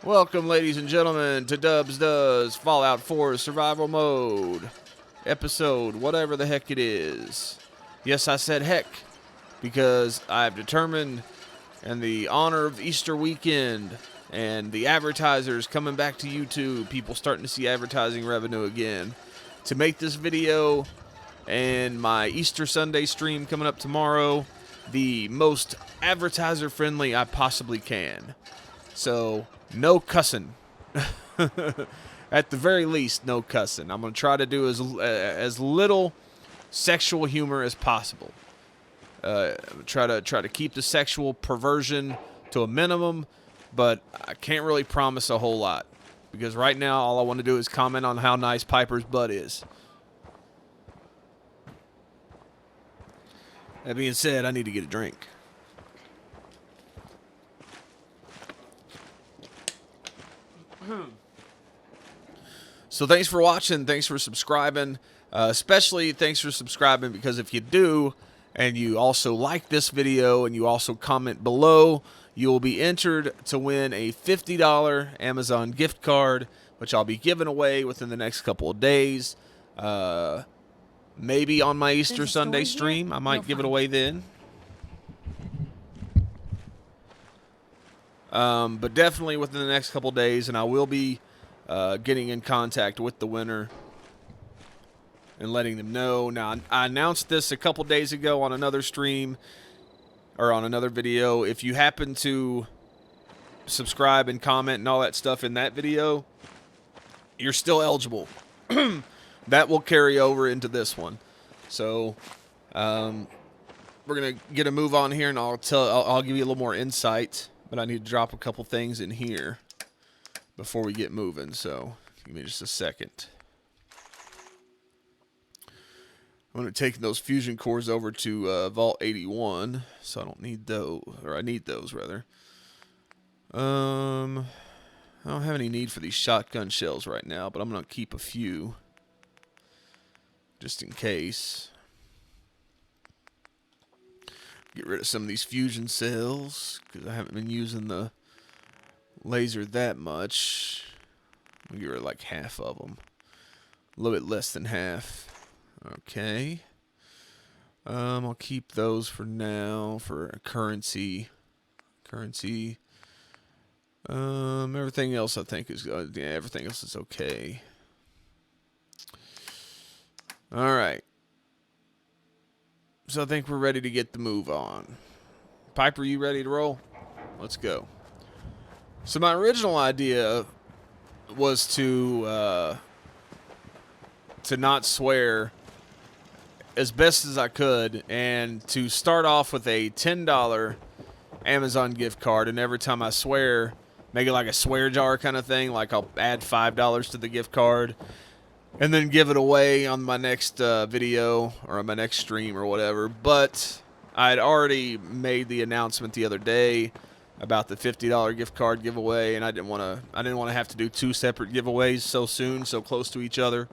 Welcome, ladies and gentlemen, to Dubz Does Fallout 4 Survival Mode. Episode whatever the heck it is. Yes, I said heck, because I've determined, in the honor of Easter weekend, and the advertisers coming back to YouTube, people starting to see advertising revenue again, to make this video and my Easter Sunday stream coming up tomorrow the most advertiser-friendly I possibly can. So, no cussing. At the very least, no cussing. I'm going to try to do as little sexual humor as possible. Try to keep the sexual perversion to a minimum, but I can't really promise a whole lot. Because right now, all I want to do is comment on how nice Piper's butt is. That being said, I need to get a drink. So thanks for watching. Thanks for subscribing. Especially thanks for subscribing, because if you do, and you also like this video, and you also comment below, you will be entered to win a $50 Amazon gift card, which I'll be giving away within the next couple of days. Maybe on my Easter Sunday stream, I might give it away then. But definitely within the next couple of days, and I will be getting in contact with the winner and letting them know. Now, I announced this a couple days ago on another stream, or on another video. If you happen to subscribe and comment and all that stuff in that video, you're still eligible. That will carry over into this one. So, we're gonna get a move on here, and I'll give you a little more insight. But I need to drop a couple things in here before we get moving. So, give me just a second. I'm going to take those fusion cores over to Vault 81, so I don't need those, or I need those rather. I don't have any need for these shotgun shells right now, but I'm going to keep a few just in case. Get rid of some of these fusion cells, because I haven't been using the laser that much. I'll get rid of like half of them. A little bit less than half. Okay. I'll keep those for now for currency. Everything else I think is yeah, everything else is okay. All right. So I think we're ready to get the move on. Piper, you ready to roll? Let's go. So my original idea was to not swear as best as I could, and to start off with a $10 Amazon gift card, and every time I swear, make it like a swear jar kind of thing, like I'll add $5 to the gift card, and then give it away on my next video, or on my next stream, or whatever. But I had already made the announcement the other day about the $50 gift card giveaway, and I didn't want to have to do two separate giveaways so soon, so close to each other.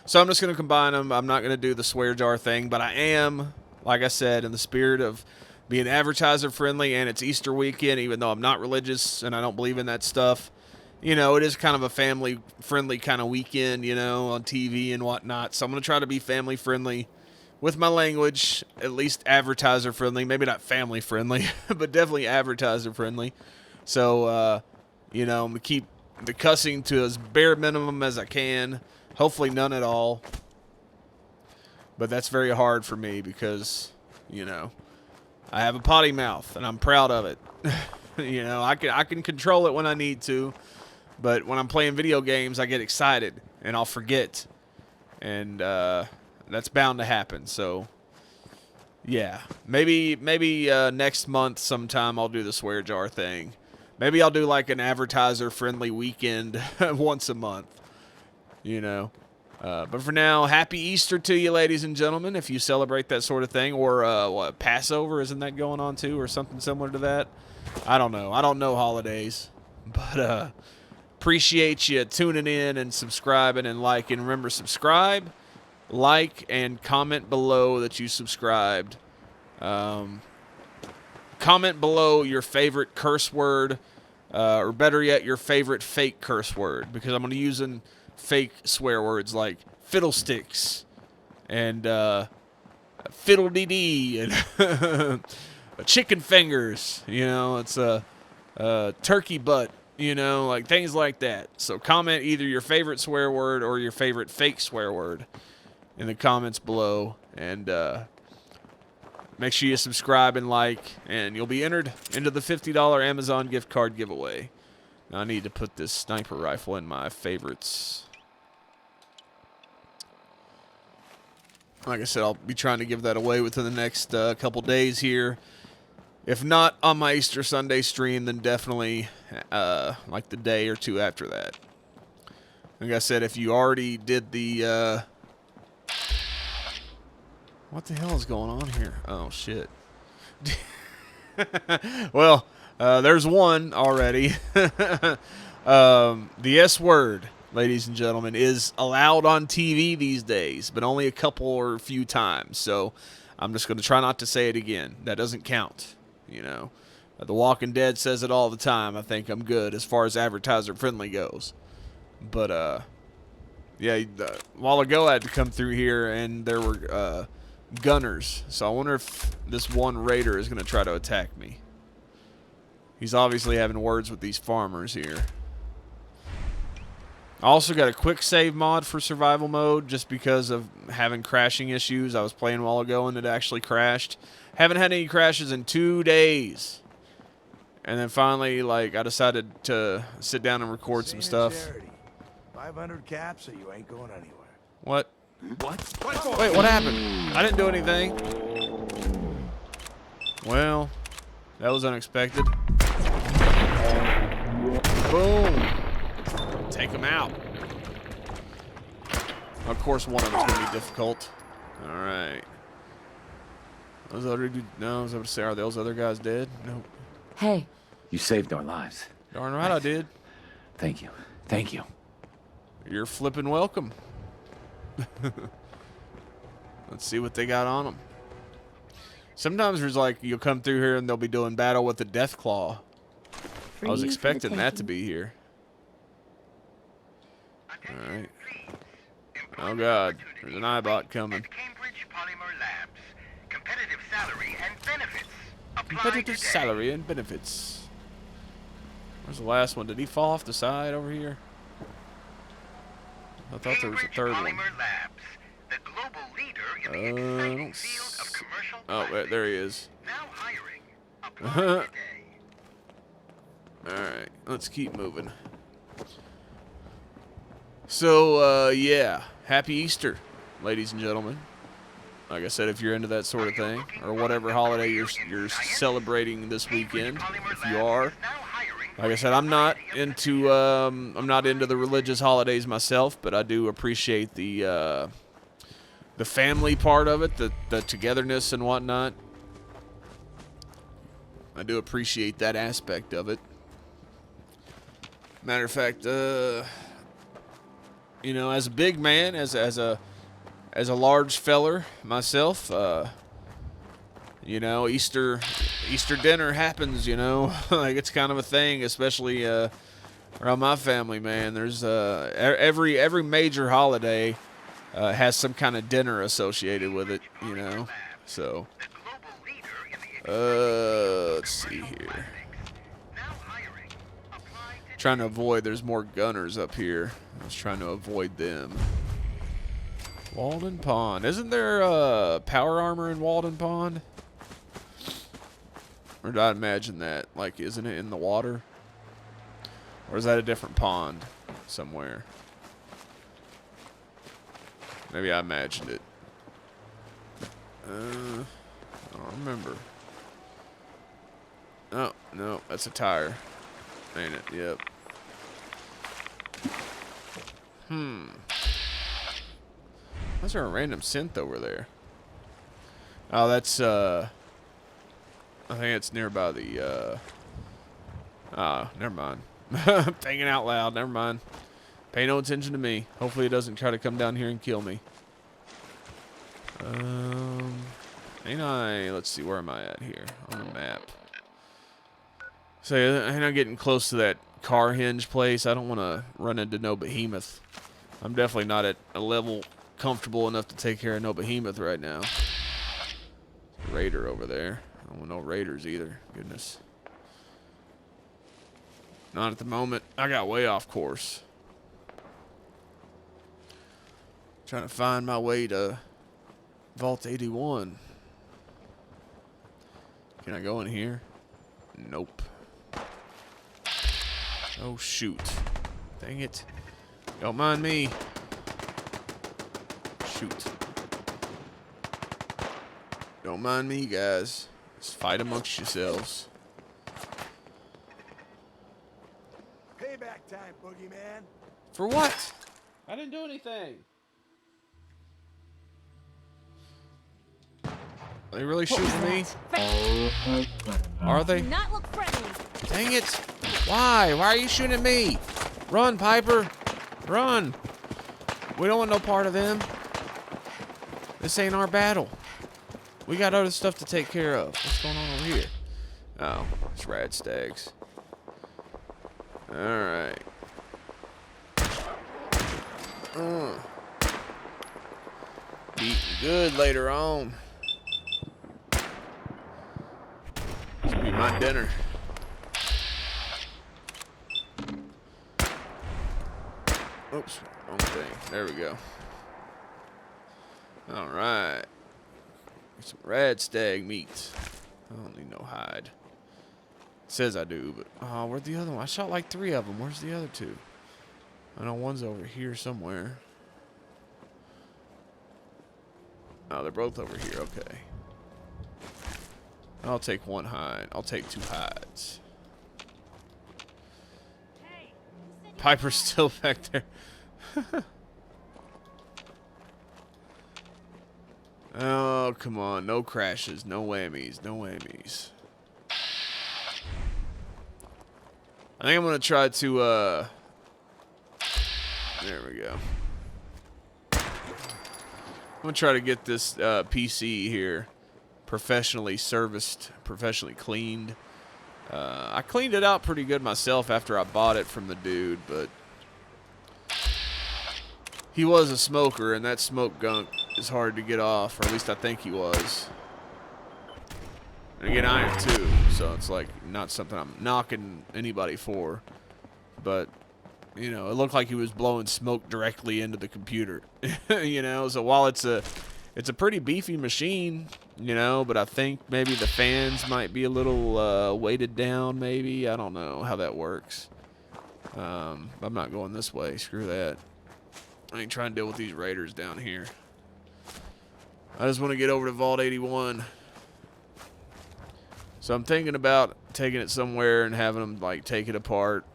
So I'm just going to combine them. I'm not going to do the swear jar thing, but I am, like I said, in the spirit of being advertiser friendly, and it's Easter weekend, even though I'm not religious and I don't believe in that stuff. You know, it is kind of a family friendly kind of weekend, you know, on TV and whatnot. So I'm going to try to be family friendly with my language, at least advertiser friendly. Maybe not family friendly, but definitely advertiser friendly. So, you know, I'm going to keep the cussing to as bare minimum as I can. Hopefully none at all. But that's very hard for me because, you know, I have a potty mouth and I'm proud of it. You know, I can control it when I need to. But when I'm playing video games, I get excited and I'll forget. And that's bound to happen. So, yeah. Maybe next month sometime I'll do the swear jar thing. Maybe I'll do like an advertiser-friendly weekend once a month. You know. But for now, happy Easter to you, ladies and gentlemen, if you celebrate that sort of thing. Or, what, Passover? Isn't that going on, too? Or something similar to that? I don't know. I don't know holidays. But, appreciate you tuning in and subscribing and liking. Remember, subscribe, like, and comment below that you subscribed. Comment below your favorite curse word, or better yet, your favorite fake curse word, because I'm going to be using fake swear words like fiddlesticks and fiddle-dee-dee and chicken fingers. You know, it's a turkey butt. You know, like things like that. So comment either your favorite swear word or your favorite fake swear word in the comments below, and make sure you subscribe and like, and you'll be entered into the $50 Amazon gift card giveaway. Now I need to put this sniper rifle in my favorites. Like I said, I'll be trying to give that away within the next couple days here. If not on my Easter Sunday stream, then definitely like the day or two after that. Like I said, if you already did the... what the hell is going on here? Oh, shit. Well, there's one already. The S word, ladies and gentlemen, is allowed on TV these days, but only a couple or a few times. So I'm just going to try not to say it again. That doesn't count, you know. The Walking Dead says it all the time. I think I'm good as far as advertiser friendly goes. But, yeah, a while ago I had to come through here and there were gunners. So I wonder if this one raider is going to try to attack me. He's obviously having words with these farmers here. I also got a quick save mod for survival mode just because of having crashing issues. I was playing a while ago and it actually crashed. Haven't had any crashes in 2 days. And then finally, like, I decided to sit down and record some stuff. 500 caps, or you ain't going anywhere. What? Wait, what happened? I didn't do anything. Well, that was unexpected. Boom. Take him out. Of course, one of them's going to be difficult. All right. Those other dudes, no, I was about to say, are those other guys dead? Nope. Hey. You saved our lives. Darn right I did. Thank you. Thank you. You're flipping welcome. Let's see what they got on them. Sometimes there's like, you'll come through here and they'll be doing battle with the Death Claw. I was expecting that to be here. Alright. Oh god, there's an iBot coming. Competitive salary and benefits. Competitive salary and benefits. Where's the last one? Did he fall off the side over here? I thought there was a third one. The global leader in the exciting field of commercial oh, there he is. Now hiring. Apply today. Alright, let's keep moving. So, yeah. Happy Easter, ladies and gentlemen. Like I said, if you're into that sort of thing, or whatever holiday you're celebrating this weekend, if you are. Like I said, I'm not into the religious holidays myself, but I do appreciate the family part of it, the togetherness and whatnot. I do appreciate that aspect of it. Matter of fact, you know, as a big man, as a large feller myself, you know, Easter dinner happens, you know, like it's kind of a thing, especially around my family, man. There's every major holiday has some kind of dinner associated with it, you know. So let's see here. Trying to avoid, there's more gunners up here. I was trying to avoid them. Walden Pond. Isn't there power armor in Walden Pond? Or did I imagine that? Like, isn't it in the water? Or is that a different pond somewhere? Maybe I imagined it. I don't remember. Oh, no, that's a tire. Ain't it? Yep. Why's there a random synth over there? Oh, that's, I think it's nearby the, never mind. I'm thinking out loud. Never mind. Pay no attention to me. Hopefully it doesn't try to come down here and kill me. Let's see, where am I at here on the map? So I'm not getting close to that car hinge place. I don't want to run into no behemoth. I'm definitely not at a level comfortable enough to take care of no behemoth right now. Raider over there. I don't want no raiders either. Goodness. Not at the moment. I got way off course. Trying to find my way to Vault 81. Can I go in here? Nope. Oh, shoot. Dang it. Don't mind me. Shoot. Don't mind me, guys. Just fight amongst yourselves. Payback time, boogeyman. For what? I didn't do anything. Are they really shooting me? Are they? Do not look friendly. Dang it. Why? Why are you shooting at me? Run, Piper. Run. We don't want no part of them. This ain't our battle. We got other stuff to take care of. What's going on over here? Oh, it's rad stags. Alright. Eating good later on. This will be my dinner. Oops, wrong thing. There we go. Alright. Some rad stag meat. I don't need no hide. It says I do, but oh, where'd the other one? I shot like 3 of them. Where's the other 2? I know one's over here somewhere. Oh, they're both over here. Okay. I'll take 1 hide. I'll take 2 hides. Hey, you said you Piper's still back there. Oh, come on. No crashes. No whammies. No whammies. I think I'm going to try to, there we go. I'm going to try to get this PC here professionally serviced, professionally cleaned. I cleaned it out pretty good myself after I bought it from the dude, but he was a smoker, and that smoke gunk is hard to get off, or at least I think he was. And again, I am too, so it's like not something I'm knocking anybody for. But, you know, it looked like he was blowing smoke directly into the computer. You know, so while it's a pretty beefy machine, you know, but I think maybe the fans might be a little weighted down, maybe. I don't know how that works. I'm not going this way. Screw that. I ain't trying to deal with these raiders down here. I just want to get over to Vault 81. So I'm thinking about taking it somewhere and having them, like, take it apart.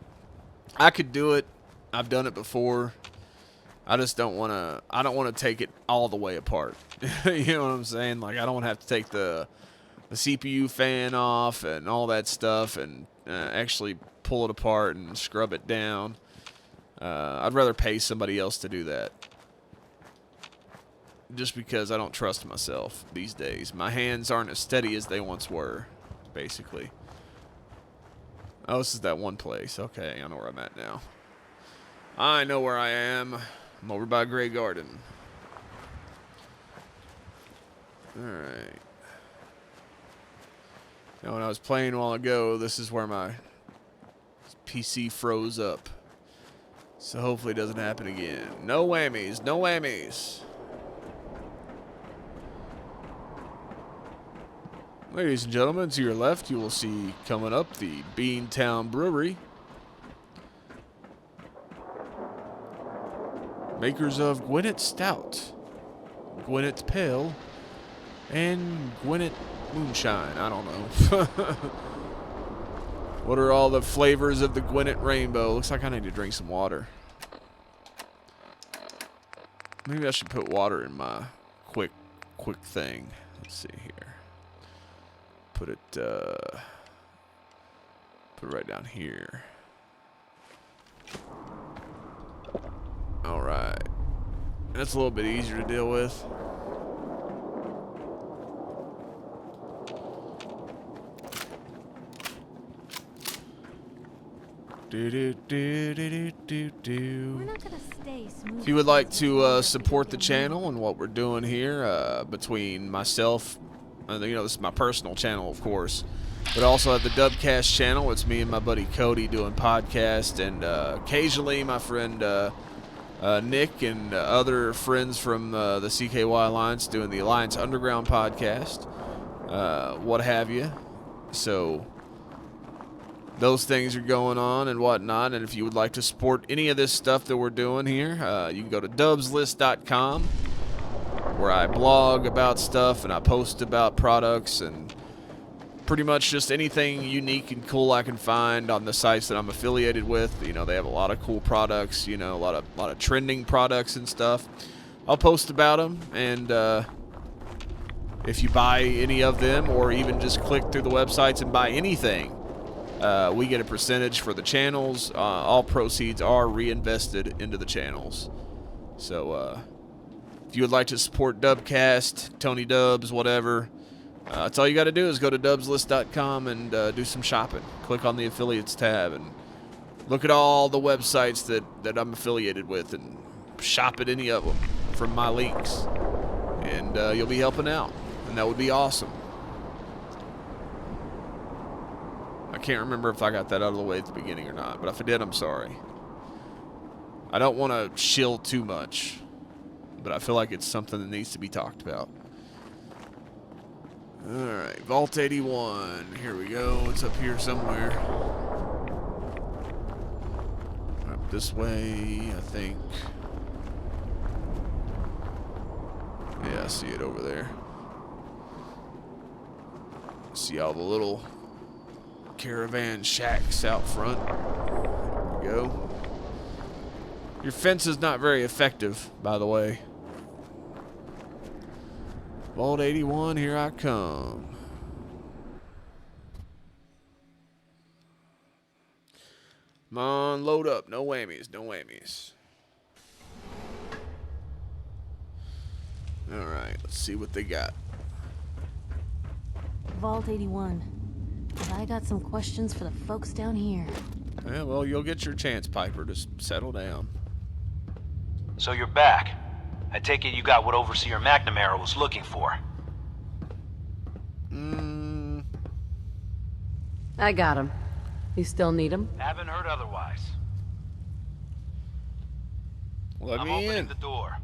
I could do it. I've done it before. I just don't want to, I don't want to take it all the way apart. You know what I'm saying? Like, I don't want to have to take the CPU fan off and all that stuff and actually pull it apart and scrub it down. I'd rather pay somebody else to do that. Just because I don't trust myself these days. My hands aren't as steady as they once were, basically. Oh, this is that one place. Okay, I know where I'm at now. I know where I am. I'm over by Grey Garden. Alright. Now, when I was playing a while ago, this is where my PC froze up. So hopefully it doesn't happen again. No whammies. No whammies. Ladies and gentlemen, to your left, you will see coming up the Beantown Brewery. Makers of Gwinnett Stout, Gwinnett Pale, and Gwinnett Moonshine. I don't know. What are all the flavors of the Gwinnett Rainbow? Looks like I need to drink some water. Maybe I should put water in my quick thing. Let's see here. Put it right down here. All right. That's a little bit easier to deal with. Do, do, do, do, do. We're not gonna stay smooth. If you would like to support the channel and what we're doing here, between myself, you know, this is my personal channel, of course, but also at the dubCast channel, it's me and my buddy Cody doing podcast, and occasionally my friend Nick and other friends from the CKY Alliance doing the Alliance Underground podcast, what have you. So those things are going on and whatnot, and if you would like to support any of this stuff that we're doing here, you can go to dubzlist.com, where I blog about stuff and I post about products and pretty much just anything unique and cool I can find on the sites that I'm affiliated with. You know, they have a lot of cool products, you know, a lot of trending products and stuff. I'll post about them, and if you buy any of them or even just click through the websites and buy anything, we get a percentage for the channels. All proceeds are reinvested into the channels. So if you would like to support dubCast, Tony Dubz, whatever, that's all you got to do is go to dubzlist.com and do some shopping. Click on the affiliates tab and look at all the websites that I'm affiliated with and shop at any of them from my links. And you'll be helping out, and that would be awesome. I can't remember if I got that out of the way at the beginning or not, but if I did, I'm sorry. I don't want to shill too much, but I feel like it's something that needs to be talked about. Alright, Vault 81. Here we go. It's up here somewhere. Up this way, I think. Yeah, I see it over there. See all the little caravan shacks out front. There we go. Your fence is not very effective, by the way. Vault 81, here I come. Come on, load up. No whammies, no whammies. Alright, let's see what they got. Vault 81. But I got some questions for the folks down here. Yeah, well, you'll get your chance, Piper. Just settle down. So you're back. I take it you got what Overseer McNamara was looking for. I got him. You still need him? Haven't heard otherwise. Let I'm me opening in. the door.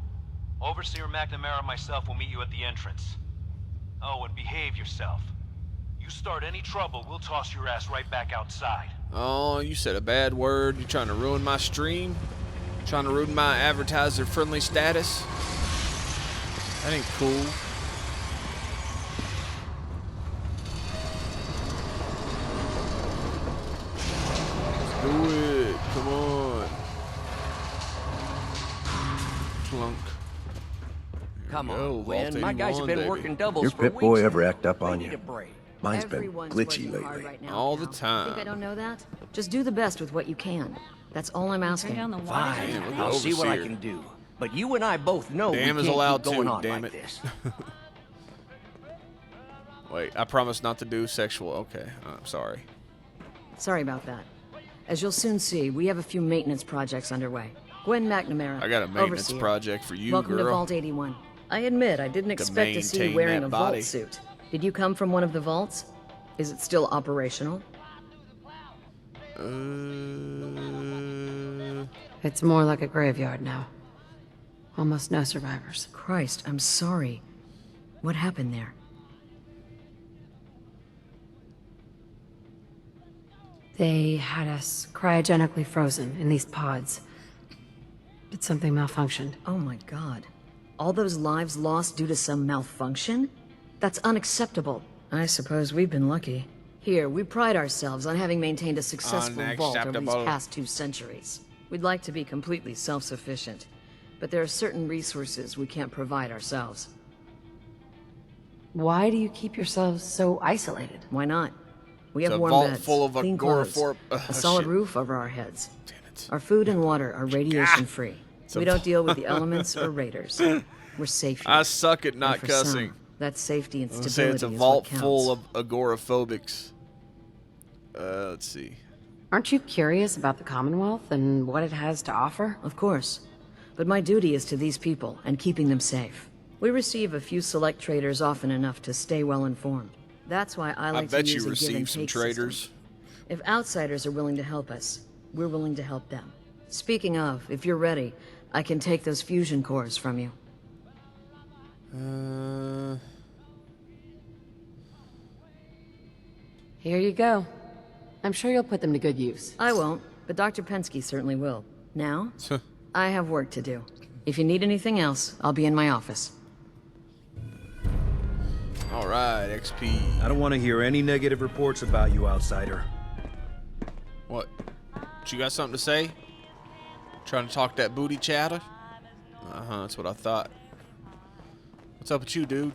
Overseer McNamara and myself will meet you at the entrance. Oh, and behave yourself. You start any trouble, we'll toss your ass right back outside. Oh, you said a bad word. You trying to ruin my stream? Trying to ruin my advertiser-friendly status? That ain't cool. Let's do it. Come on. Clunk. Come There we on, go. Gwen. Vault My guys have 81, been baby. working doubles Your for Pip weeks Boy now. ever act up They on need you? a break. Mine's been Everyone's glitchy working hard lately. right now, All the pal. time. Think I don't know that? Just do the best with what you can. That's all I'm Turn asking. down the water. Fine, Damn, look at I'll see what I Overseer. can do. But you and I both know Damn we is can't allowed keep going too, on damn like it. this. Wait, I promise not to do sexual. Okay, I'm sorry. Sorry about that. As you'll soon see, we have a few maintenance projects underway. Gwen McNamara, I got a maintenance overseer. project for you, Welcome to girl. Vault 81. I admit, I didn't expect to see you maintain wearing that a body. vault suit. Did you come from one of the vaults? Is it still operational? It's more like a graveyard now. Almost no survivors. Christ, I'm sorry. What happened there? They had us cryogenically frozen in these pods. But something malfunctioned. Oh my god. All those lives lost due to some malfunction? That's unacceptable. I suppose we've been lucky. Here, we pride ourselves on having maintained a successful vault over these Unacceptable. past 2 centuries. We'd like to be completely self-sufficient, but there are certain resources we can't provide ourselves. Why do you keep yourselves so isolated? Why not? We It's have a warm vault beds, full of clean clothes, agoraphore- a solid shit. roof over our heads. Damn it. Our food and water are radiation-free. It's a We don't vault. deal with the elements or raiders. We're safe here. I suck at not And for cussing. some, that safety and I'm gonna stability say it's a is vault what full counts. of agoraphobics. Let's see. Aren't you curious about the Commonwealth and what it has to offer? Of course. But my duty is to these people and keeping them safe. We receive a few select traders often enough to stay well informed. That's why I like to bet use you a give and received some take traders. system. If outsiders are willing to help us, we're willing to help them. Speaking of, if you're ready, I can take those fusion cores from you. Here you go. I'm sure you'll put them to good use. I won't, but Dr. Pensky certainly will. Now, I have work to do. If you need anything else, I'll be in my office. All right, XP. I don't want to hear any negative reports about you, outsider. What? You got something to say? Trying to talk that booty chatter? Uh-huh, that's what I thought. What's up with you, dude?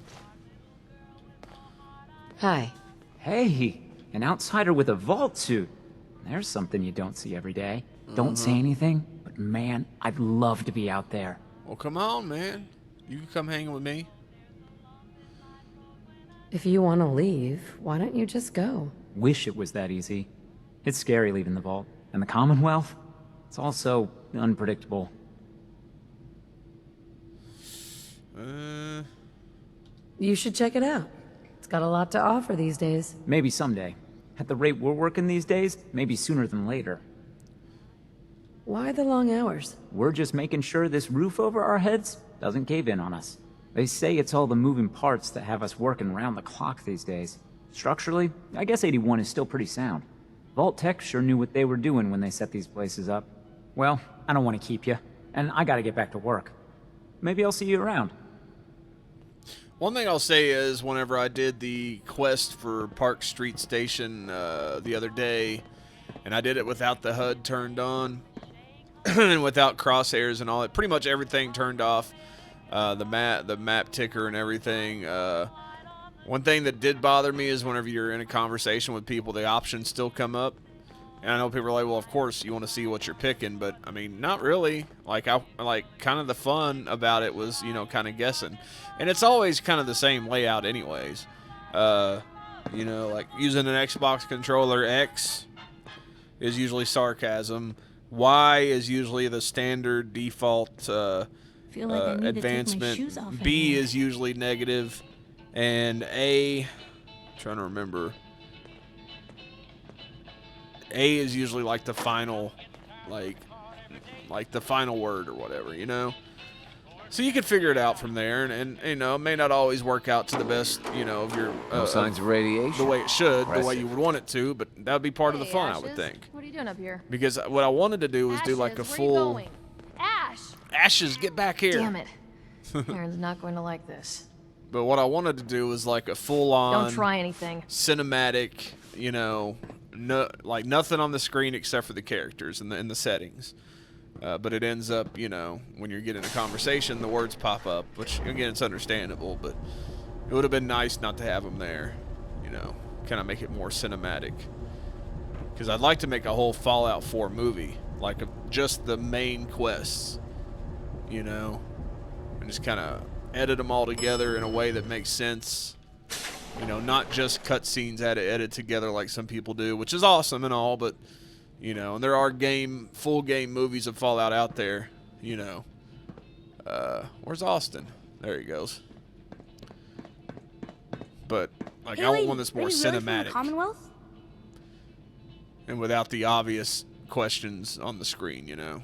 Hi. Hey, an outsider with a vault suit. There's something you don't see every day. Don't say anything, but man, I'd love to be out there. Well, come on, man. You can come hang with me. If you want to leave, why don't you just go? Wish it was that easy. It's scary leaving the vault. And the Commonwealth? It's all so unpredictable. You should check it out. It's got a lot to offer these days. Maybe someday. At the rate we're working these days, maybe sooner than later. Why the long hours? We're just making sure this roof over our heads doesn't cave in on us. They say it's all the moving parts that have us working round the clock these days. Structurally, I guess 81 is still pretty sound. Vault Tech sure knew what they were doing when they set these places up. Well, I don't want to keep you, and I gotta get back to work. Maybe I'll see you around. One thing I'll say is whenever I did the quest for Park Street Station the other day, and I did it without the HUD turned on, and without crosshairs and all that, pretty much everything turned off, the map ticker and everything. One thing that did bother me is whenever you're in a conversation with people, the options still come up. And I know people are like, well, of course you want to see what you're picking, but I mean, not really. Like, kind of the fun about it was, you know, kind of guessing. And it's always kind of the same layout anyways. You know, like using an Xbox controller, X is usually sarcasm. Y is usually the standard default Feel like I need advancement. To take my shoes off B anyway. is usually negative. And A, I'm trying to remember. A is usually like the final, like the final word or whatever, you know? So you can figure it out from there, and you know, it may not always work out to the best, you know, of your... No signs of radiation. the way it should, the way Impressive. you would want it to, but that would be part of the Hey, fun, I would Ashes, think. What are you doing up here? Because what I wanted to do was do like a Ashes, full... Where you going? Ash! Ashes, get back here! Damn it. Aaron's not going to like this. But what I wanted to do was like a full-on... Don't try anything. cinematic, you know, no, like nothing on the screen except for the characters and the settings. But it ends up, you know, when you're getting a conversation, the words pop up, which, again, it's understandable, but it would have been nice not to have them there, you know, kind of make it more cinematic. Because I'd like to make a whole Fallout 4 movie, like just the main quests, you know, and just kind of edit them all together in a way that makes sense. You know, not just cutscenes edited together like some people do, which is awesome and all, but, you know, and there are full game movies of Fallout out there, you know. Where's Austin? There he goes. But, like, I want one that's more cinematic. Commonwealth? And without the obvious questions on the screen, you know.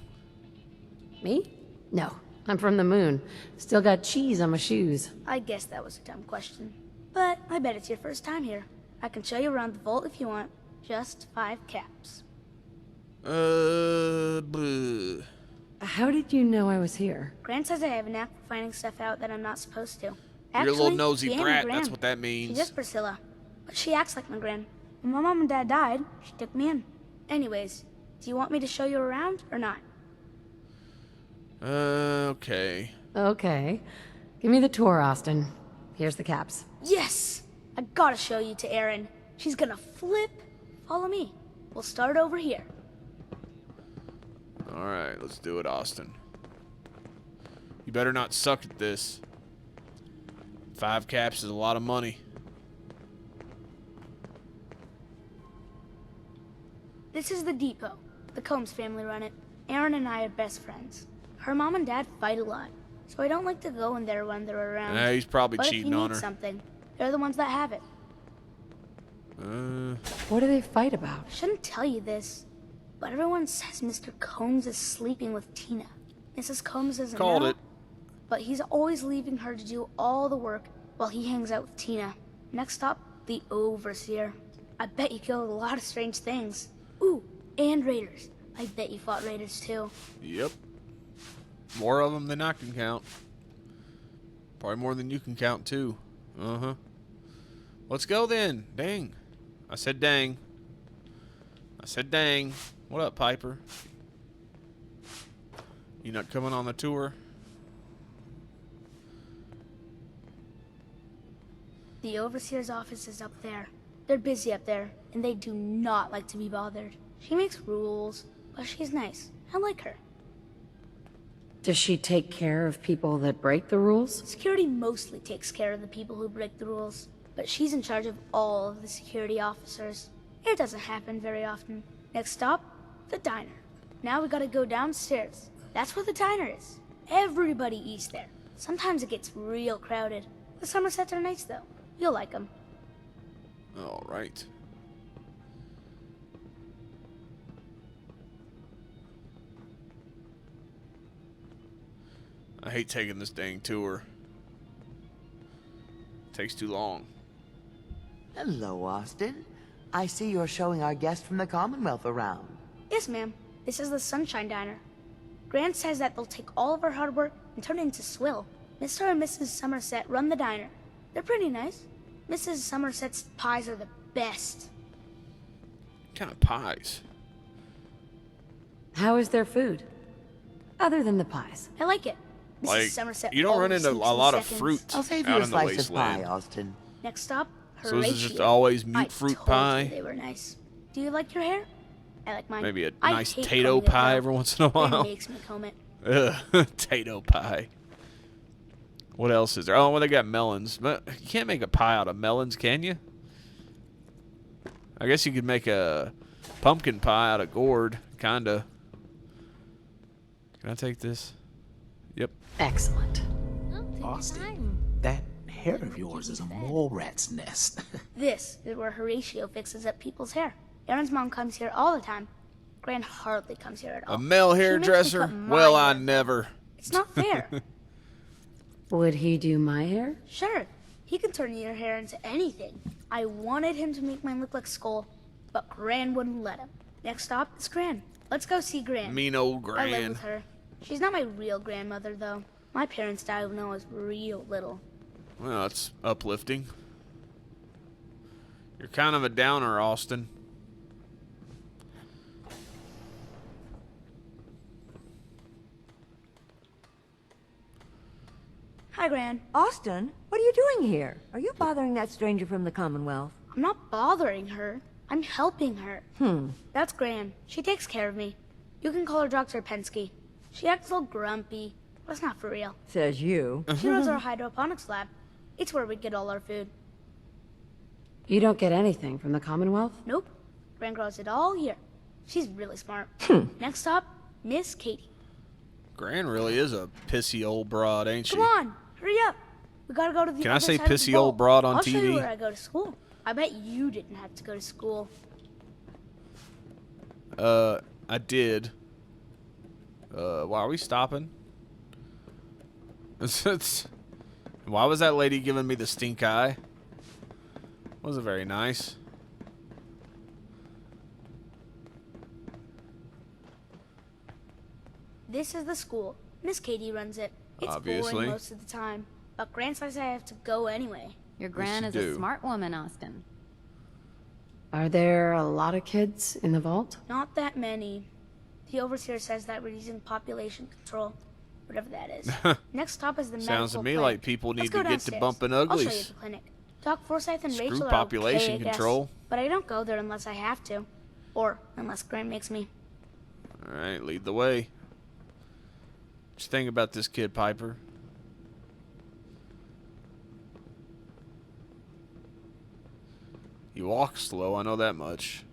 Me? No. I'm from the moon. Still got cheese on my shoes. I guess that was a dumb question. But I bet it's your first time here. I can show you around the vault if you want. Just 5 caps. Bleh. How did you know I was here? Gran says I have a knack for finding stuff out that I'm not supposed to. You're a little nosy she ain't brat, my that's gran. what that means. She's just Priscilla. But she acts like my gran. When my mom and dad died, she took me in. Anyways, do you want me to show you around or not? Okay. Okay. Give me the tour, Austin. Here's the caps. Yes! I gotta show you to Erin. She's gonna flip. Follow me. We'll start over here. Alright, let's do it, Austin. You better not suck at this. 5 caps is a lot of money. This This is the depot. The Combs family run it. Aaron and I are best friends. Her mom and dad fight a lot, so I don't like to go in there when they're around. Yeah, he's probably but cheating on if you need her. something, they're the ones that have it. What do they fight about? I shouldn't tell you this, but everyone says Mr. Combs is sleeping with Tina. Mrs. Combs doesn't Called know, it. but he's always leaving her to do all the work while he hangs out with Tina. Next stop, the Overseer. I bet you killed a lot of strange things. Ooh, and raiders. I bet you fought raiders too. Yep. More of them than I can count. Probably more than you can count, too. Uh-huh. Let's go, then. Dang. I said dang. I said dang. What up, Piper? You not coming on the tour? The Overseer's office is up there. They're busy up there, and they do not like to be bothered. She makes rules, but she's nice. I like her. Does she take care of people that break the rules? Security mostly takes care of the people who break the rules, but she's in charge of all of the security officers. It doesn't happen very often. Next stop, the diner. Now we gotta go downstairs. That's where the diner is. Everybody eats there. Sometimes it gets real crowded. The Somersets are nice though. You'll like them. All right. I hate taking this dang tour. Takes too long. Hello, Austin. I see you're showing our guest from the Commonwealth around. Yes, ma'am. This is the Sunshine Diner. Grant says that they'll take all of our hard work and turn it into swill. Mr. and Mrs. Somerset run the diner. They're pretty nice. Mrs. Somerset's pies are the best. What kind of pies? How is their food? Other than the pies. I like it. Mrs. Like, Somerset you don't run always into a sleeps in lot of seconds. fruit I'll save you out a in the slice of pie, wasteland. Austin. Next stop, So is it just Horatio. always mute I fruit told pie? You they were nice. Do you like your hair? I like mine. Maybe a I nice hate tato combing it, pie though. every once in a It while. makes me comb it. Ugh, tato pie. What else is there? Oh, well, they got melons. But you can't make a pie out of melons, can you? I guess you could make a pumpkin pie out of gourd, kinda. Can I take this? Yep. Excellent. Austin, that hair of yours is a mole rat's nest. This is where Horatio fixes up people's hair. Aaron's mom comes here all the time. Gran hardly comes here at all. A male She makes me hairdresser? cut my Well, I hair. never. It's not fair. Would he do my hair? Sure, he can turn your hair into anything. I wanted him to make mine look like Skull, but Gran wouldn't let him. Next stop is Gran. Let's go see Gran. Mean old I live Gran. with her. She's not my real grandmother, though. My parents died when I was real little. Well, that's uplifting. You're kind of a downer, Austin. Hi, Gran. Austin, what are you doing here? Are you bothering that stranger from the Commonwealth? I'm not bothering her. I'm helping her. That's Gran. She takes care of me. You can call her Dr. Pensky. She acts a little grumpy, but it's not for real. Says you. She runs our hydroponics lab. It's where we get all our food. You don't get anything from the Commonwealth? Nope. Gran grows it all here. She's really smart. Next stop, Miss Katie. Gran really is a pissy old broad, ain't she? Come on, hurry up. We gotta go to the Can I other say side of the pissy bowl. old broad on I'll show you TV? where I go to school. I bet you didn't have to go to school. I did. Why are we stopping? Why was that lady giving me the stink eye? Wasn't very nice. This is the school. Miss Katie runs it. It's Obviously. boring most of the time, but Gran says I have to go anyway. Your Gran you is do. a smart woman, Austin. Are there a lot of kids in the vault? Not that many. The overseer says that we're using population control, whatever that is. Next stop is the medical Sounds to me clinic. like people Let's need go to get to downstairs. bumping I'll show you uglies. the clinic. Doc Forsyth and Screw Rachel are population okay, I guess, control. but I don't go there unless I have to, or unless Grant makes me. All right, lead the way. What you think about this kid, Piper? You walk slow, I know that much.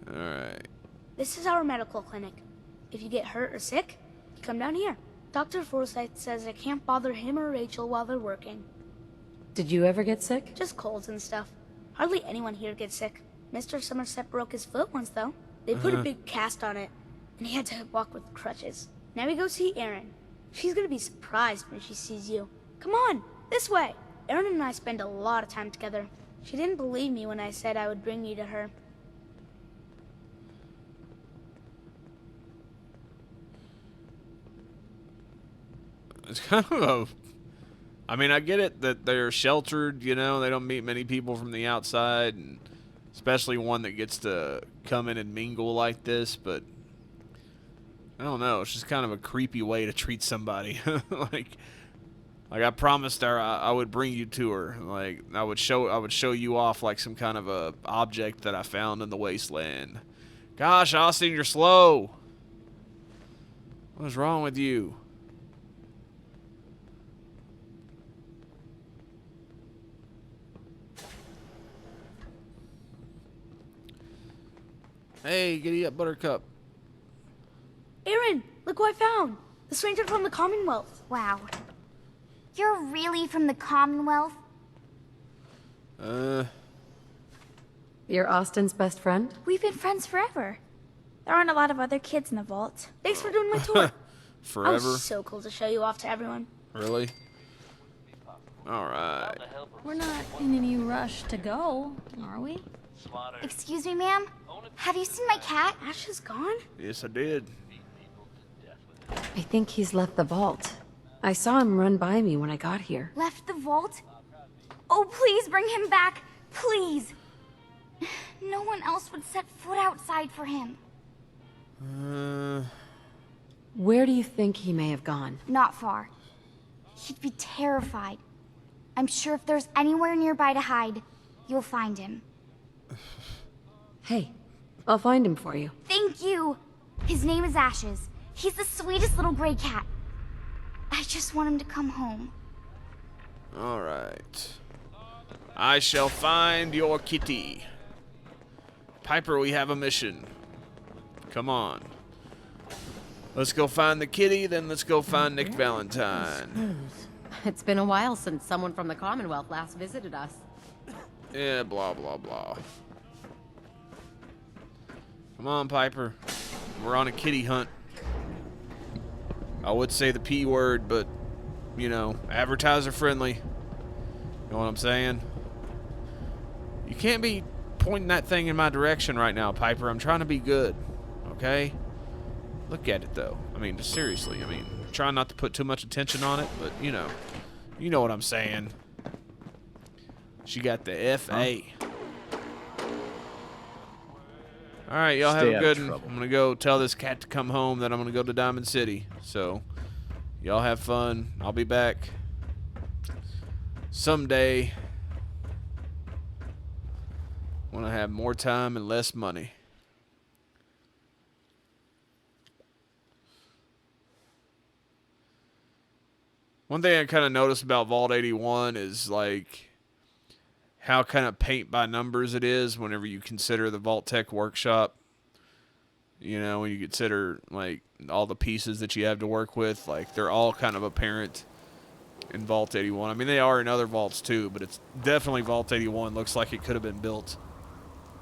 Alright. This is our medical clinic. If you get hurt or sick, you come down here. Dr. Forsyth says I can't bother him or Rachel while they're working. Did you ever get sick? Just colds and stuff. Hardly anyone here gets sick. Mr. Somerset broke his foot once, though. They put a big cast on it, and he had to walk with crutches. Now we go see Erin. She's gonna be surprised when she sees you. Come on, this way. Erin and I spend a lot of time together. She didn't believe me when I said I would bring you to her. It's kind of a... I mean, I get it that they're sheltered, you know, they don't meet many people from the outside, and especially one that gets to come in and mingle like this, but I don't know, it's just kind of a creepy way to treat somebody. like I promised her I would bring you to her. Like I would show you off like some kind of a object that I found in the wasteland. Gosh, Austin, you're slow. What's wrong with you? Hey, giddy up, Buttercup. Erin, look who I found. The stranger from the Commonwealth. Wow. You're really from the Commonwealth? You're Austin's best friend? We've been friends forever. There aren't a lot of other kids in the vault. Thanks for doing my tour. Forever? I was so cool to show you off to everyone. Really? Alright. We're not in any rush to go, are we? Excuse me, ma'am? Have you seen my cat? Ash is gone? Yes, I did. I think he's left the vault. I saw him run by me when I got here. Left the vault? Oh, please bring him back. Please. No one else would set foot outside for him. Where do you think he may have gone? Not far. He'd be terrified. I'm sure if there's anywhere nearby to hide, you'll find him. Hey, I'll find him for you. Thank you. His name is Ashes. He's the sweetest little gray cat. I just want him to come home. Alright. I shall find your kitty. Piper, we have a mission. Come on. Let's go find the kitty, then let's go find Nick Valentine. It's been a while since someone from the Commonwealth last visited us. Yeah, blah, blah, blah. Come on, Piper. We're on a kitty hunt. I would say the P word, but, you know, advertiser friendly. You know what I'm saying? You can't be pointing that thing in my direction right now, Piper. I'm trying to be good, okay? Look at it, though. I mean, seriously. I mean, trying not to put too much attention on it, but, you know what I'm saying. She got the F.A. Alright, y'all have a good one. I'm gonna go tell this cat to come home, then I'm gonna go to Diamond City. So, y'all have fun. I'll be back someday when I have more time and less money. One thing I kind of noticed about Vault 81 is, like, how kind of paint by numbers it is whenever you consider the Vault Tech Workshop. You know, when you consider, like, all the pieces that you have to work with, like, they're all kind of apparent in Vault 81. I mean, they are in other vaults too, but it's definitely Vault 81. Looks like it could have been built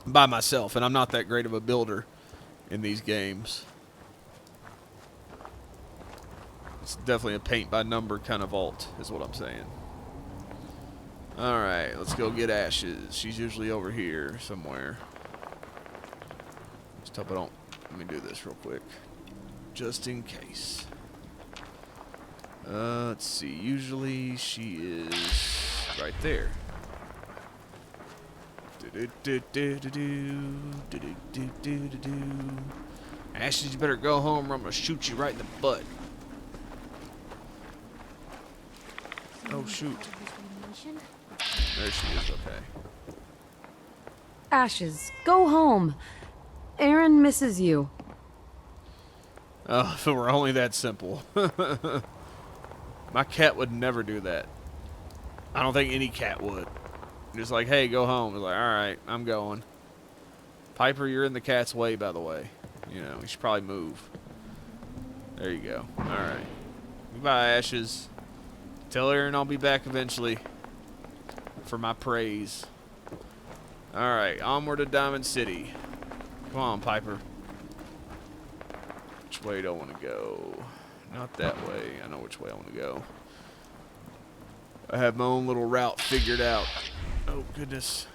by myself, and I'm not that great of a builder in these games. It's definitely a paint by number kind of vault, is what I'm saying. Alright, let's go get Ashes. She's usually over here somewhere. Just hope I don't... Let me do this real quick. Just in case. Let's see. Usually she is right there. Ashes, you better go home or I'm gonna shoot you right in the butt. Oh, shoot. There she is, okay. Ashes, go home. Erin misses you. Oh, if it were only that simple. My cat would never do that. I don't think any cat would. Just like, hey, go home. It's like, all right, I'm going. Piper, you're in the cat's way, by the way. You know, you should probably move. There you go. All right. Goodbye, Ashes. Tell Aaron I'll be back eventually for my praise. All right, onward to Diamond City. Come on, Piper. Which way do I want to go? Not that way. I know which way I want to go. I have my own little route figured out. Oh, goodness.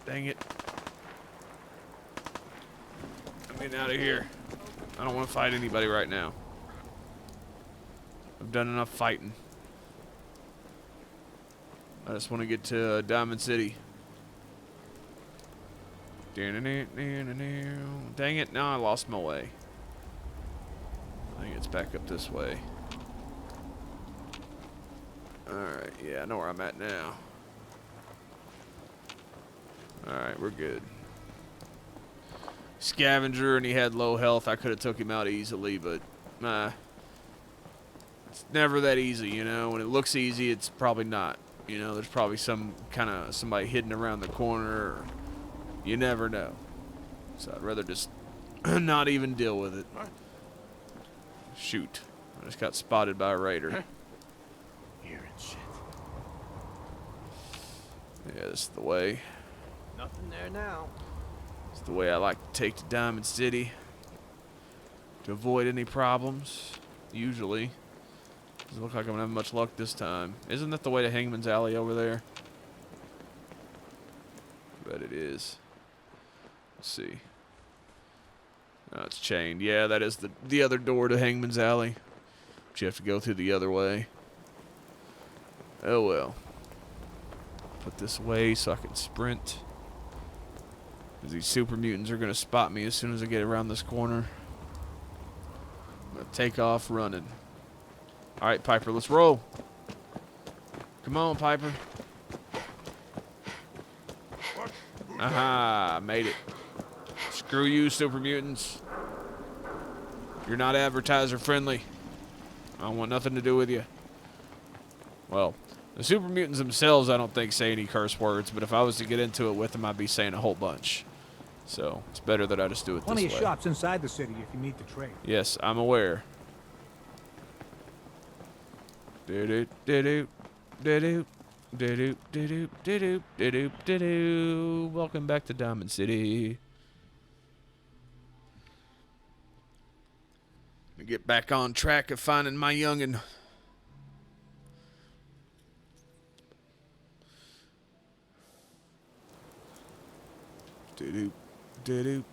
Dang it. I'm getting out of here. I don't want to fight anybody right now. I've done enough fighting. I just want to get to Diamond City. Dang it, now I lost my way. I think it's back up this way. Alright, yeah, I know where I'm at now. Alright, we're good. Scavenger, and he had low health. I could have took him out easily, but it's never that easy, you know. When it looks easy, it's probably not. You know, there's probably somebody hidden around the corner, or you never know. So I'd rather just not even deal with it. Shoot. I just got spotted by a raider. Here and shit. Yeah, this is the way. Nothing there now. It's the way I like to take to Diamond City. To avoid any problems. Usually. Doesn't look like I'm gonna have much luck this time. Isn't that the way to Hangman's Alley over there? Bet it is. Let's see. Oh, it's chained. Yeah, that is the other door to Hangman's Alley. But you have to go through the other way. Oh well. Put this away so I can sprint. Because these super mutants are going to spot me as soon as I get around this corner. I'm going to take off running. Alright, Piper, let's roll. Come on, Piper. Aha, made it. Screw you, super mutants. You're not advertiser friendly. I don't want nothing to do with you. Well, the super mutants themselves I don't think say any curse words, but if I was to get into it with them, I'd be saying a whole bunch. So, it's better that I just do it this way. Plenty of shops inside the city if you need to trade. Yes, I'm aware. Do-do, do-do, do-do, do-do, do-do, do-do, do-do, do-do. Welcome back to Diamond City. Let me get back on track of finding my youngin'. Do-do, do-do,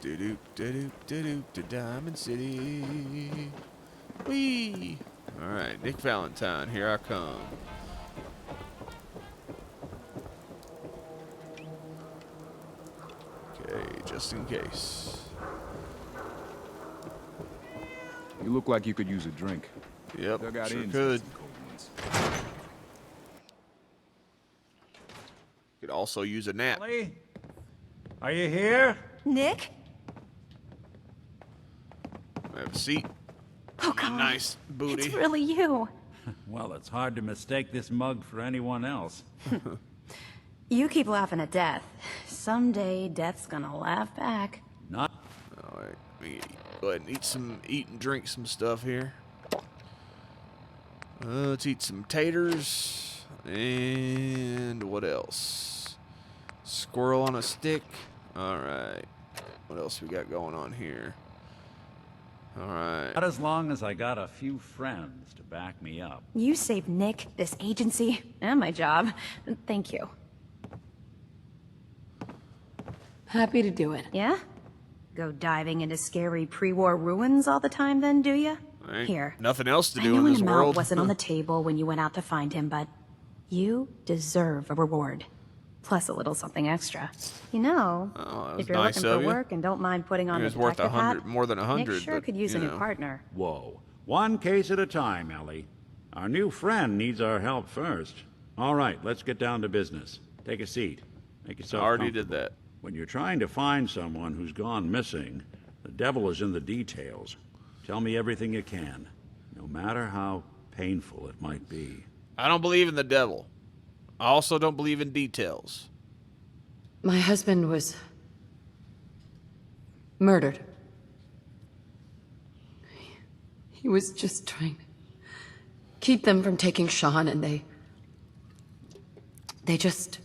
do-do, do-do, do-do, to Diamond City. Whee! Alright, Nick Valentine, here I come. Okay, just in case. You look like you could use a drink. Yep, Sure could. Could also use a nap. Are you here? Nick? Have a seat. Oh, God. Nice booty. It's really you. Well, it's hard to mistake this mug for anyone else. You keep laughing at death. Someday, death's gonna laugh back. Not. All right, let me go ahead and eat and drink some stuff here. Let's eat some taters. And what else? Squirrel on a stick. All right. What else we got going on here? All right. Not as long as I got a few friends to back me up. You saved Nick, this agency, and my job. Thank you. Happy to do it. Yeah? Go diving into scary pre-war ruins all the time then, do ya? Ain't Here. nothing else to I do know in an this amount world. wasn't on the table when you went out to find him, but you deserve a reward. Plus a little something extra. You know, Oh, that was if you're nice looking of for you. work and don't mind putting on It the was worth detective hat, more than 100. Nick sure but, could use a you new know. partner. Whoa. One case at a time, Ellie. Our new friend needs our help first. All right, let's get down to business. Take a seat. Make yourself Already did comfortable. that. When you're trying to find someone who's gone missing, the devil is in the details. Tell me everything you can, no matter how painful it might be. I don't believe in the devil. I also don't believe in details. My husband was murdered. He was just trying to keep them from taking Sean, and they just...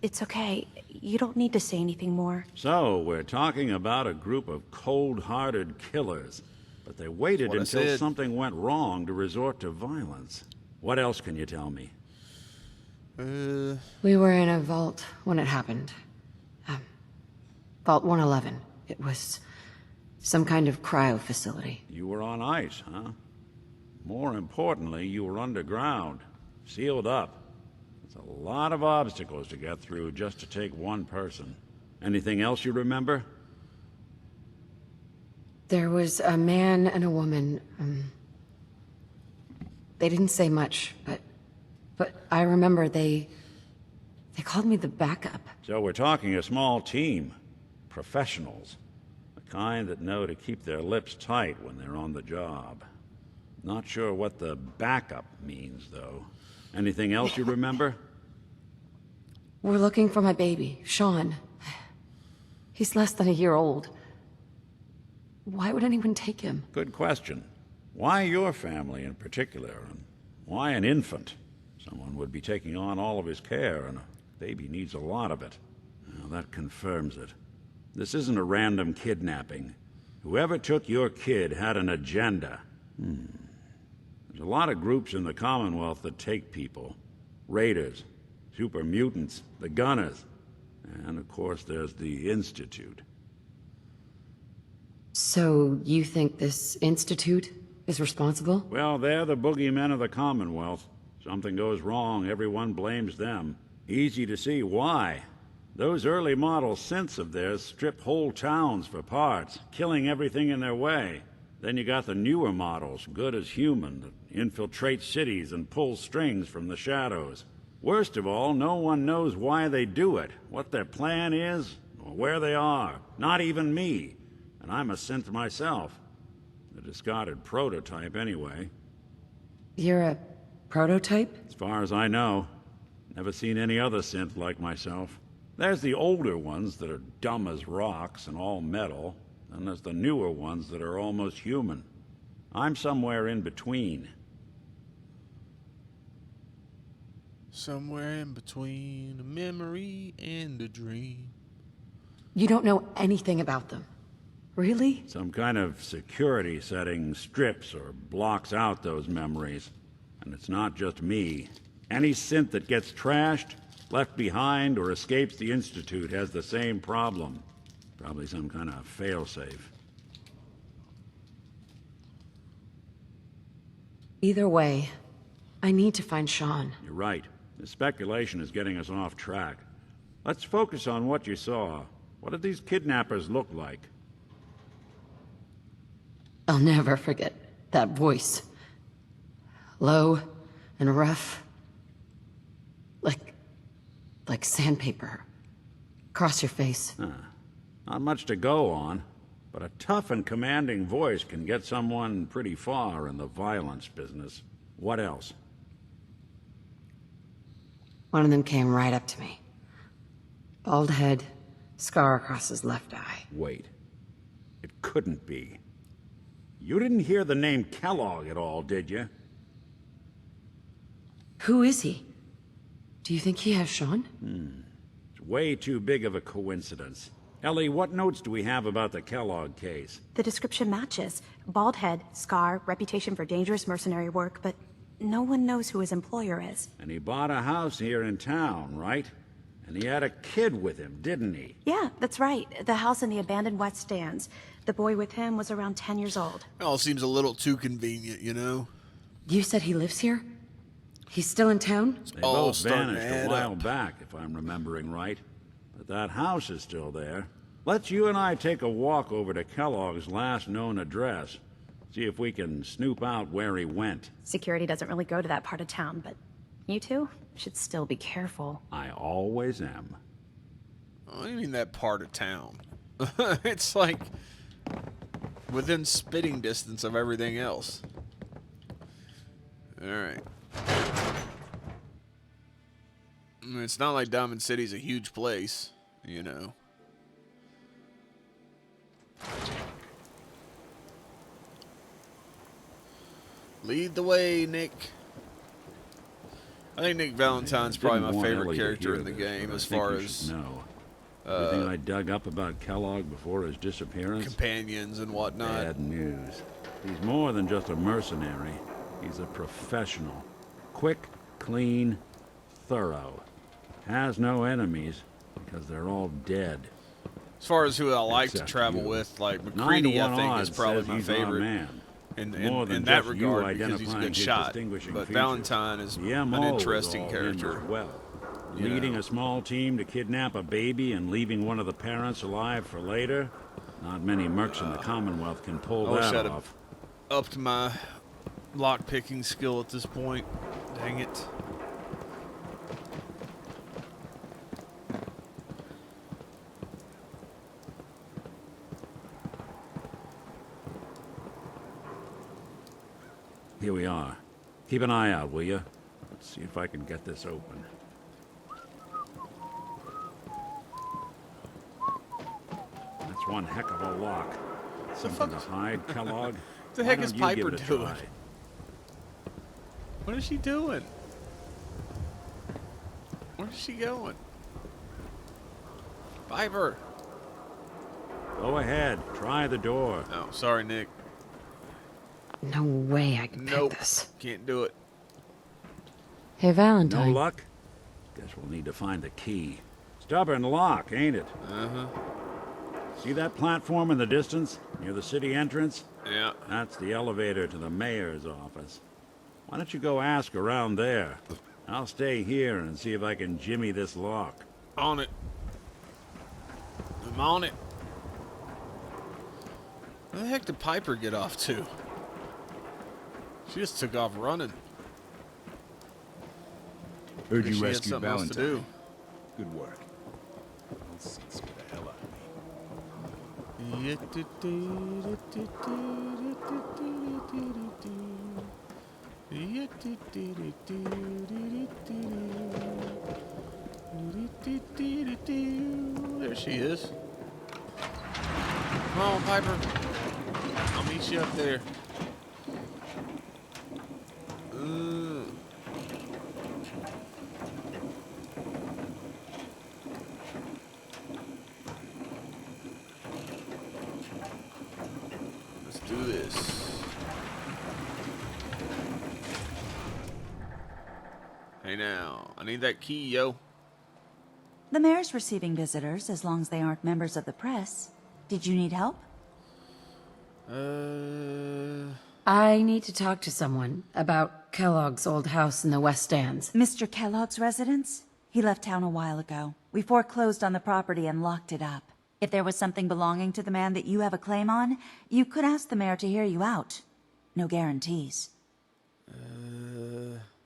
It's okay. You don't need to say anything more. So, we're talking about a group of cold-hearted killers, but they waited until something went wrong to resort to violence. What else can you tell me? We were in a vault when it happened. Vault 111. It was some kind of cryo facility. You were on ice, huh? More importantly, you were underground, sealed up. It's a lot of obstacles to get through just to take one person. Anything else you remember? There was a man and a woman. They didn't say much, but I remember they called me the backup. So we're talking a small team. Professionals. The kind that know to keep their lips tight when they're on the job. Not sure what the backup means, though. Anything else you remember? We're looking for my baby, Sean. He's less than a year old. Why would anyone take him? Good question. Why your family in particular? And why an infant? Someone would be taking on all of his care, and a baby needs a lot of it. Well, that confirms it. This isn't a random kidnapping. Whoever took your kid had an agenda. There's a lot of groups in the Commonwealth that take people. Raiders, super mutants, the Gunners, and of course there's the Institute. So you think this Institute is responsible? Well, they're the boogeymen of the Commonwealth. Something goes wrong, everyone blames them. Easy to see why. Those early model synths of theirs strip whole towns for parts, killing everything in their way. Then you got the newer models, good as human, that infiltrate cities and pull strings from the shadows. Worst of all, no one knows why they do it, what their plan is, or where they are. Not even me. And I'm a synth myself. A discarded prototype, anyway. You're a prototype? As far as I know. Never seen any other synth like myself. There's the older ones that are dumb as rocks and all metal, and there's the newer ones that are almost human. I'm somewhere in between. Somewhere in between a memory and a dream. You don't know anything about them. Really? Some kind of security setting strips or blocks out those memories. And it's not just me. Any synth that gets trashed, left behind, or escapes the Institute has the same problem. Probably some kind of failsafe. Either way, I need to find Sean. You're right. The speculation is getting us off track. Let's focus on what you saw. What did these kidnappers look like? I'll never forget that voice. Low and rough. Like sandpaper. Across your face. Not much to go on, but a tough and commanding voice can get someone pretty far in the violence business. What else? One of them came right up to me. Bald head, scar across his left eye. Wait. It couldn't be. You didn't hear the name Kellogg at all, did you? Who is he? Do you think he has Sean? It's way too big of a coincidence. Ellie, what notes do we have about the Kellogg case? The description matches. Bald head, scar, reputation for dangerous mercenary work, but no one knows who his employer is. And he bought a house here in town, right? And he had a kid with him, didn't he? Yeah, that's right. The house in the abandoned West Stands. The boy with him was around 10 years old. It all seems a little too convenient, you know? You said he lives here? He's still in town? They both vanished a while back, if I'm remembering right. But that house is still there. Let's you and I take a walk over to Kellogg's last known address. See if we can snoop out where he went. Security doesn't really go to that part of town, but you two should still be careful. I always am. What do you mean that part of town? It's like within spitting distance of everything else. Alright. mean, it's not like Diamond City's a huge place, you know. Lead the way, Nick. I think Nick Valentine's probably my favorite character in the game as far as everything I dug up about Kellogg before his disappearance. Companions and whatnot. Bad news. He's more than just a mercenary. He's a professional. Quick, clean, thorough. Has no enemies because they're all dead. As far as who I like to Except travel you. with, like 9 McCready, to 1 I think odds is probably says my he's our favorite. man. More than In that just you regard, because he's a identifying good his shot. distinguishing But features. Valentine is The an MO interesting is all in character. as well. You Leading know. a small team to kidnap a baby and leaving one of the parents alive for later? Not many mercs in the Commonwealth can pull I wish that I'd have off. upped my lock-picking skill at this point. Dang it. Here we are. Keep an eye out, will you? Let's see if I can get this open. That's one heck of a lock. Something to hide, Kellogg? What the Why heck don't is you Piper give it a doing? try? What is she doing? Where is she going? Piper! Go ahead. Try the door. Oh, sorry, Nick. No way I can Nope. pick this. Can't do it. Hey, Valentine. No luck? Guess we'll need to find the key. Stubborn lock, ain't it? Uh-huh. See that platform in the distance, near the city entrance? Yeah. That's the elevator to the mayor's office. Why don't you go ask around there? I'll stay here and see if I can jimmy this lock. On it. I'm on it. Where the heck did Piper get off to? She just took off running. Heard Maybe you she had rescued something else to Valentine. do. Good work. Those seats scare the hell out of me. There she is. Come on, Piper. I'll meet you up there. Let's do this. Hey now, I need that key, yo. The mayor's receiving visitors as long as they aren't members of the press. Did you need help? I need to talk to someone about Kellogg's old house in the West Stands. Mr. Kellogg's residence? He left town a while ago. We foreclosed on the property and locked it up. If there was something belonging to the man that you have a claim on, you could ask the mayor to hear you out. No guarantees.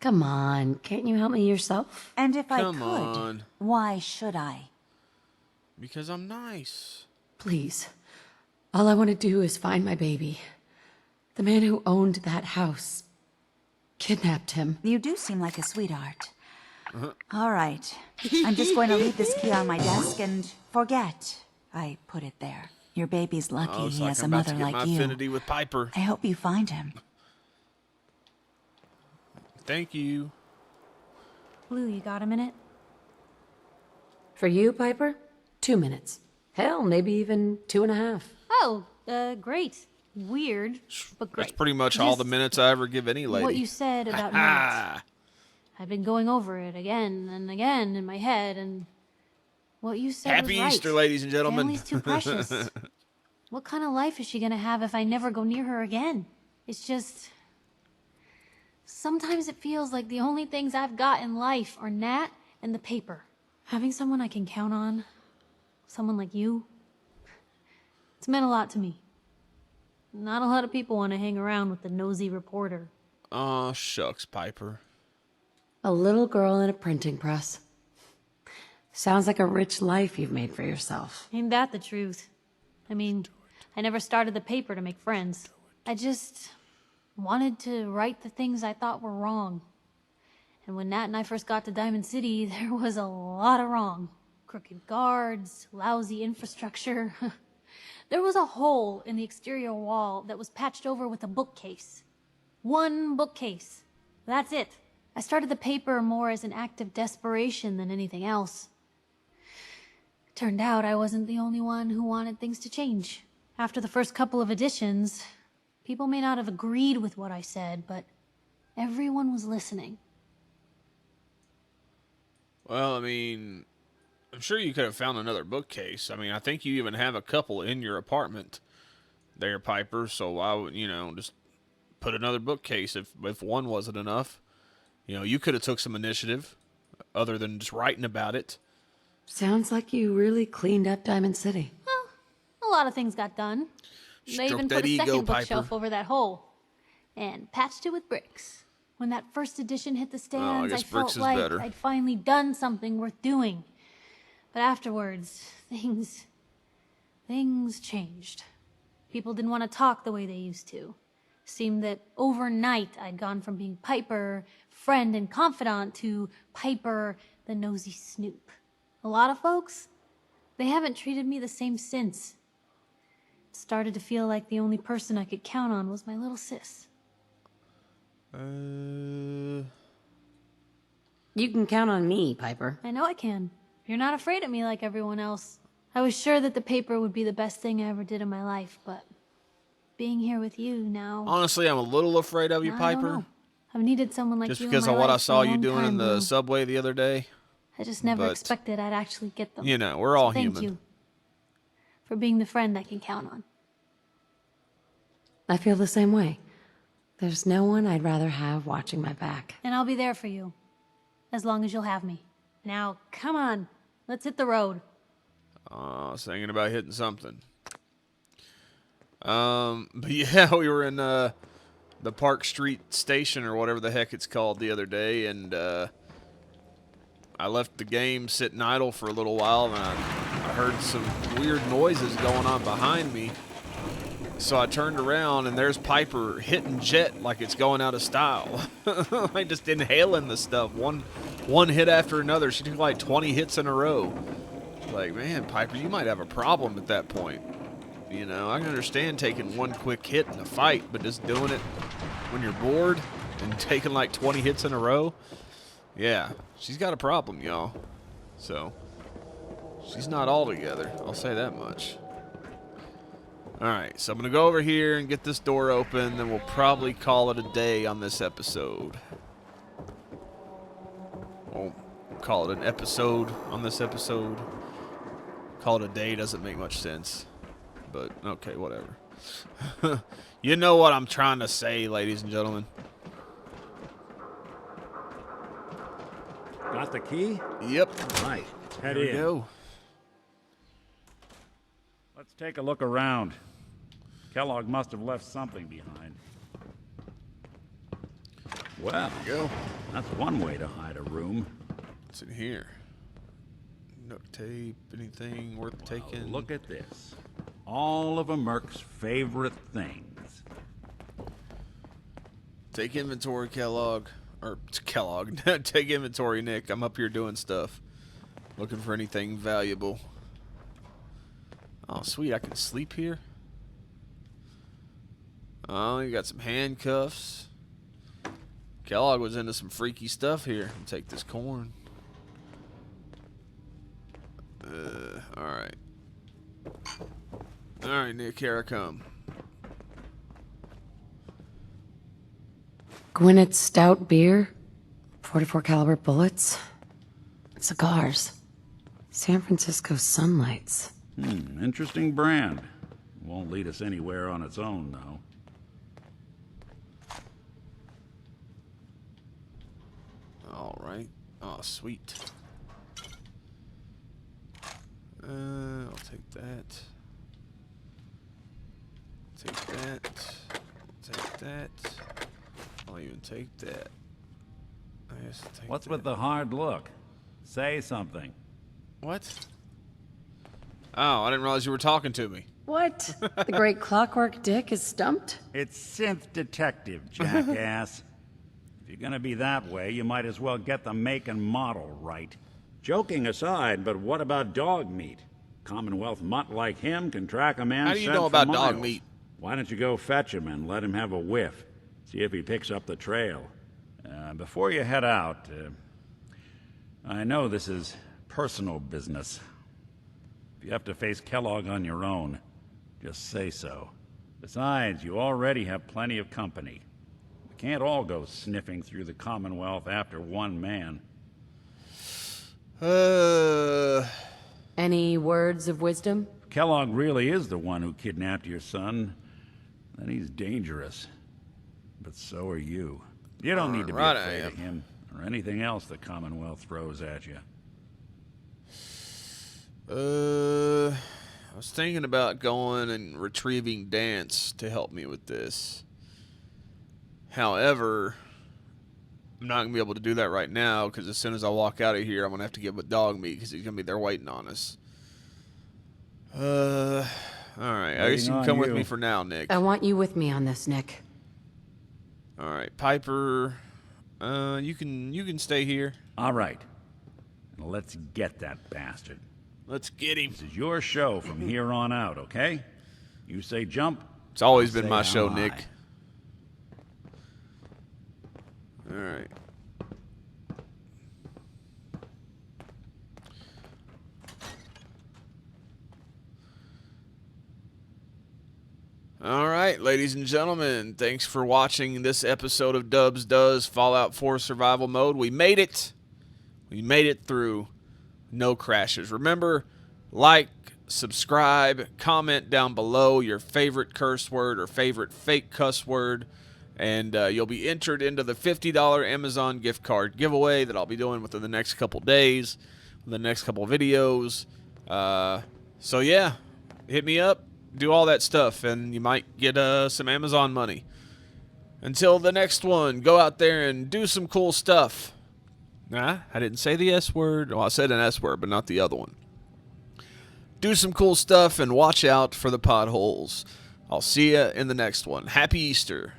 Come on, can't you help me yourself? And if Come I could, on. why should I? Because I'm nice. Please. All I want to do is find my baby. The man who owned that house kidnapped him. You do seem like a sweetheart. All right. I'm just going to leave this key on my desk and forget I put it there. Your baby's lucky Oh, it's he like has I'm a about to mother get my like you. affinity with Piper. I hope you find him. Thank you. Blue, you got a minute? For you, Piper? 2 minutes. Hell, maybe even 2.5. Oh, great. Weird, but great. That's pretty much all the Just minutes I ever give any lady. What you said about Nat. I've been going over it again and again in my head, and what you said Happy was right. Easter, ladies and gentlemen. Family's too precious. What kind of life is she gonna have if I never go near her again? It's just... Sometimes it feels like the only things I've got in life are Nat and the paper. Having someone I can count on, someone like you, it's meant a lot to me. Not a lot of people want to hang around with the nosy reporter. Aw, shucks, Piper. A little girl in a printing press. Sounds like a rich life you've made for yourself. Ain't that the truth? I mean, I never started the paper to make friends. I just wanted to write the things I thought were wrong. And when Nat and I first got to Diamond City, there was a lot of wrong. Crooked guards, lousy infrastructure. There was a hole in the exterior wall that was patched over with a bookcase. One bookcase. That's it. I started the paper more as an act of desperation than anything else. Turned out I wasn't the only one who wanted things to change. After the first couple of editions, people may not have agreed with what I said, but everyone was listening. Well, I mean, I'm sure you could have found another bookcase. I mean, I think you even have a couple in your apartment there, Piper, so I would, just put another bookcase if one wasn't enough. You could have took some initiative other than just writing about it. Sounds like you really cleaned up Diamond City. Well, a lot of things got done. They even put a second bookshelf over that hole and patched it with bricks. When that first edition hit the stands, I felt like I'd finally done something worth doing. But afterwards, things changed. People didn't want to talk the way they used to. Seemed that overnight I'd gone from being Piper, friend and confidant, to Piper, the nosy snoop. A lot of folks, they haven't treated me the same since. It started to feel like the only person I could count on was my little sis. You can count on me, Piper. I know I can. You're not afraid of me like everyone else. I was sure that the paper would be the best thing I ever did in my life, but being here with you now... Honestly, I'm a little afraid of you, Piper. I don't know. I've needed someone like just you because in my of what life I saw for a you long doing time, in the Lou. subway the other day. I just never expected I'd actually get them. We're all Thank human. you for being the friend I can count on. I feel the same way. There's no one I'd rather have watching my back. And I'll be there for you, as long as you'll have me. Now, come on, let's hit the road. I was thinking about hitting something. But yeah, we were in the Park Street Station or whatever the heck it's called the other day, and I left the game sitting idle for a little while, and I heard some weird noises going on behind me. So I turned around, and there's Piper hitting Jet like it's going out of style. Like just inhaling the stuff. One hit after another. She took like 20 hits in a row. Like, man, Piper, you might have a problem at that point. I can understand taking one quick hit in a fight, but just doing it when you're bored and taking like 20 hits in a row, yeah, she's got a problem, y'all. So, she's not all together. I'll say that much. Alright, so I'm going to go over here and get this door open, then we'll probably call it a day on this episode. Won't call it an episode on this episode. Call it a day doesn't make much sense. But, okay, whatever. You know what I'm trying to say, ladies and gentlemen. Got the key? Yep. Right. Head Here in. we go. Let's take a look around. Kellogg must have left something behind. Well, that's one way to hide a room. What's in here? Duct tape, anything worth taking? Look at this. All of a Merc's favorite things. Take inventory, Kellogg. Or, Kellogg. Take inventory, Nick. I'm up here doing stuff. Looking for anything valuable. Oh, sweet. I can sleep here. Oh, you got some handcuffs. Kellogg was into some freaky stuff here. I'll take this corn. Alright. Alright, Nick, here I come. Gwinnett's stout beer, 44 caliber bullets, cigars, San Francisco sunlights. Interesting brand. Won't lead us anywhere on its own, though. Alright. Oh, sweet. I'll take that. Take that. Take that. I'll even take that. I guess I'll take What's that. with the hard look? Say something. What? Oh, I didn't realize you were talking to me. What? The great Clockwork Dick is stumped? It's Synth Detective, jackass. If you're gonna be that way, you might as well get the make and model right. Joking aside, but what about dog meat? Commonwealth mutt like him can track a man. How do you scent know for about dog miles. meat? Why don't you go fetch him and let him have a whiff? See if he picks up the trail. Before you head out, I know this is personal business. If you have to face Kellogg on your own, just say so. Besides, you already have plenty of company. We can't all go sniffing through the Commonwealth after one man. Any words of wisdom? If Kellogg really is the one who kidnapped your son, then he's dangerous. But so are you. You don't need to be afraid of him or anything else the Commonwealth throws at you. I was thinking about going and retrieving Dance to help me with this. However, I'm not going to be able to do that right now because as soon as I walk out of here, I'm going to have to get with Dog Meat because he's going to be there waiting on us. All right. I guess you can come with me for now, Nick. I want you with me on this, Nick. All right, Piper. You can stay here. All right. Now let's get that bastard. Let's get him. This is your show from here on out, okay? You say jump. It's always been say my how show, high. Nick. All right. All right, ladies and gentlemen, thanks for watching this episode of Dubz Does Fallout 4 Survival Mode. We made it. We made it through. No crashes. Remember, like, subscribe, comment down below your favorite curse word or favorite fake cuss word, and you'll be entered into the $50 Amazon gift card giveaway that I'll be doing within the next couple days, the next couple videos. So yeah, hit me up, do all that stuff, and you might get some Amazon money. Until the next one, go out there and do some cool stuff. Nah, I didn't say the S word. Well, I said an S word, but not the other one. Do some cool stuff and watch out for the potholes. I'll see you in the next one. Happy Easter.